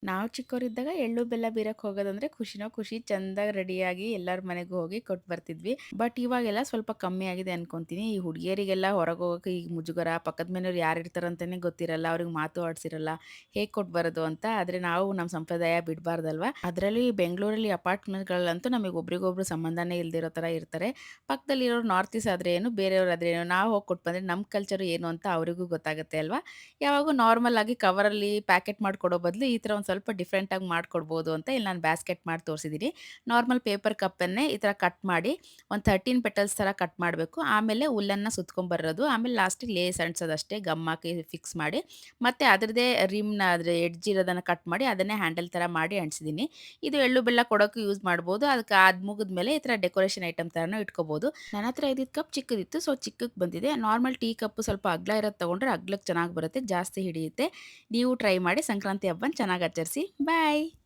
ನಾವು ಚಿಕ್ಕವರಿದ್ದಾಗ ಎಳ್ಳು ಬೆಲ್ಲ ಬೀರಕ್ಕೆ ಹೋಗೋದಂದ್ರೆ ಖುಷಿನೋ ಖುಷಿ. ಚಂದಾಗಿ ರೆಡಿಯಾಗಿ ಎಲ್ಲರ ಮನೆಗೂ ಹೋಗಿ ಕೊಟ್ಟು ಬರ್ತಿದ್ವಿ. ಬಟ್ ಇವಾಗೆಲ್ಲ ಸ್ವಲ್ಪ ಕಮ್ಮಿ ಆಗಿದೆ ಅನ್ಕೊಂತೀನಿ. ಈ ಹುಡುಗಿಯರಿಗೆಲ್ಲ ಹೊರಗೆ ಹೋಗೋಕೆ ಈಗ ಮುಜುಗರ, ಪಕ್ಕದ ಮನೆಯವ್ರು ಯಾರು ಇರ್ತಾರಂತಾನೆ ಗೊತ್ತಿರಲ್ಲ. ಅವ್ರಿಗೆ ಮಾತು ಆಡ್ಸಿರಲ್ಲ. ಹೇಗೆ ಕೊಟ್ಟು ಬರೋದು ಅಂತ. ಆದ್ರೆ ನಾವು ನಮ್ಮ ಸಂಪ್ರದಾಯ ಬಿಡಬಾರ್ದಲ್ವಾ? ಅದರಲ್ಲಿ ಬೆಂಗಳೂರಲ್ಲಿ ಅಪಾರ್ಟ್ಮೆಂಟ್‌ಗಳಲ್ಲಂತೂ ನಮಗೆ ಒಬ್ರಿಗೊಬ್ರು ಸಂಬಂಧನೇ ಇಲ್ದಿರೋ ಥರ ಇರ್ತಾರೆ. ಪಕ್ಕದಲ್ಲಿರೋರು ನಾರ್ತ್ ಈಸ್ಟ್ ಆದ್ರೆ ಏನು, ಬೇರೆಯವ್ರು ಆದ್ರೆ ಏನು, ನಾವು ಹೋಗಿ ಕೊಟ್ಟು ಬಂದ್ರೆ ನಮ್ಮ ಕಲ್ಚರ್ ಏನು ಅಂತ ಅವರಿಗೂ ಗೊತ್ತಾಗುತ್ತೆ ಅಲ್ವಾ? ಯಾವಾಗೂ ನಾರ್ಮಲ್ ಆಗಿ ಕವರಲ್ಲಿ ಪ್ಯಾಕೆಟ್ ಮಾಡಿ ಕೊಡೋ ಬದಲು ಈ ಥರ ಒಂದು ಸ್ವಲ್ಪ ಡಿಫ್ರೆಂಟ್ ಆಗಿ ಮಾಡ್ಕೊಡ್ಬೋದು ಅಂತ ಇಲ್ಲಿ ನಾನು ಬ್ಯಾಸ್ಕೆಟ್ ಮಾಡಿ ತೋರಿಸಿದ್ದೀನಿ. ನಾರ್ಮಲ್ ಪೇಪರ್ ಕಪ್ಪನ್ನೇ ಈ ಥರ ಕಟ್ ಮಾಡಿ ಒಂದು 13 ಪೆಟಲ್ಸ್ ಥರ ಕಟ್ ಮಾಡಬೇಕು. ಆಮೇಲೆ ಉಲ್ಲನ್ನ ಸುತ್ಕೊಂಬರೋದು. ಆಮೇಲೆ ಲಾಸ್ಟಿಗೆ ಲೇಸ್ ಅಂಟಿಸೋದಷ್ಟೇ ಗಮ್ ಹಾಕಿ ಫಿಕ್ಸ್ ಮಾಡಿ. ಮತ್ತೆ ಅದರದ್ದೇ ರಿಮ್‌ನ ಅದ್ರ ಎಡ್ಜ್ ಇರೋದನ್ನ ಕಟ್ ಮಾಡಿ ಅದನ್ನೇ ಹ್ಯಾಂಡಲ್ ಥರ ಮಾಡಿ ಅಂಟಿಸಿದ್ದೀನಿ. ಇದು ಎಳ್ಳು ಬೆಲ್ಲ ಕೊಡೋಕ್ಕೂ ಯೂಸ್ ಮಾಡ್ಬೋದು. ಅದಕ್ಕೆ ಅದು ಮುಗಿದ್ಮೇಲೆ ಈ ಥರ ಡೆಕೋರೇಷನ್ ಐಟಮ್ ಥರನೂ ಇಟ್ಕೋಬೋದು. ನನ್ನ ಹತ್ರ ಇದ್ದಿದ್ದ ಕಪ್ ಚಿಕ್ಕದಿತ್ತು. ಸೊ ಚಿಕ್ಕಕ್ಕೆ ಬಂದಿದೆ. ನಾರ್ಮಲ್ ಟೀ ಕಪ್ ಸ್ವಲ್ಪ ಅಗಲ ಇರೋದು ತಗೊಂಡ್ರೆ ಅಗ್ಲಕ್ಕೆ ಚೆನ್ನಾಗಿ ಬರುತ್ತೆ. ಜಾಸ್ತಿ ಹಿಡಿಯುತ್ತೆ. ನೀವು ಟ್ರೈ ಮಾಡಿ ಸಂಕ್ರಾಂತಿ ಹಬ್ಬನ ಚೆನ್ನಾಗಿ ಆಚರಿಸಿ. ಬಾಯ್.